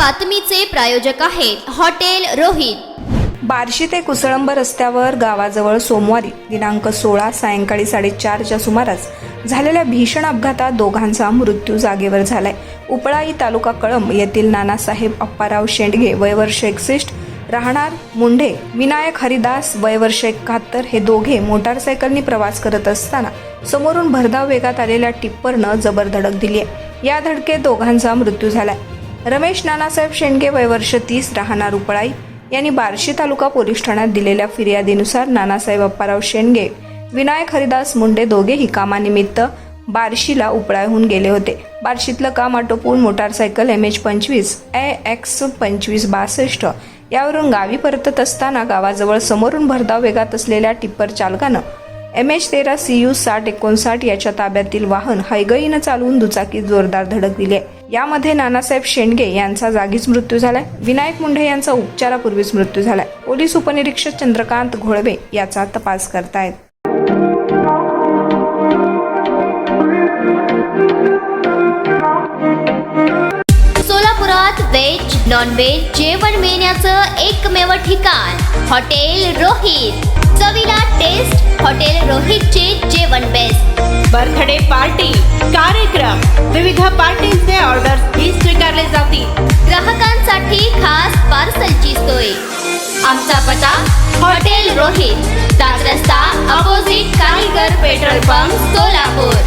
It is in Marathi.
बातमीचे प्रायोजक आहेत हॉटेल रोहित। बार्शी ते कुसळंब रस्त्यावर गावाजवळ सोमवारी दिनांक 16 सायंकाळी 4:30च्या सुमारास झालेल्या भीषण अपघातात दोघांचा मृत्यू जागेवर झालाय। उपळाई तालुका कळंब येथील नानासाहेब अप्पाराव शेंडगे वय वर्ष 61 राहणार मुंढे, विनायक हरिदास वय वर्ष 71 हे दोघे मोटारसायकलनी प्रवास करत असताना समोरून भरधाव वेगात आलेल्या टिप्परनं जबर धडक दिली आहे। या धडकेत दोघांचा मृत्यू झालाय। रमेश नानासाहेब शेंडगे वय वर्ष 30 राहणार उपळाई यांनी बार्शी तालुका पोलीस ठाण्यात दिलेल्या फिर्यादीनुसार नानासाहेब अप्पाराव शेंडगे, विनायक हरिदास मुंडे दोघेही कामानिमित्त बार्शीला उपळाईहून गेले होते। बार्शीतलं काम आटोपून मोटारसायकल MH25 AX 2562 यावरून गावी परतत असताना गावाजवळ समोरून भरधाव वेगात असलेल्या टिप्पर चालकानं MH13 CU 6059 याच्या ताब्यातील वाहन हयगईनं चालवून दुचाकीत जोरदार धडक दिली आहे। यामध्ये नानासाहेब शेंडगे यांचा जागीच मृत्यू झालाय। विनायक मुंढे यांचा उपचारापूर्वीच मृत्यू झालाय। पोलीस उपनिरीक्षक चंद्रकांत घोळवे याचा तपास करतायत। सोलापुरात व्हेज नॉन व्हेज जेवण मिळण्याचं एकमेव ठिकाण हॉटेल रोहित। चवीला टेस्ट हॉटेल रोहितचे जेवण बेस्ट। बर्थडे पार्टी, कार्यक्रम, विविध पार्टींचे ऑर्डर्स ही स्वीकारले जातील। ग्राहकांसाठी खास पार्सलची सोय। आमचा पत्ता हॉटेल रोहित, दादरस्ता अपोजिट कारीगर पेट्रोल पंप, सोलापूर।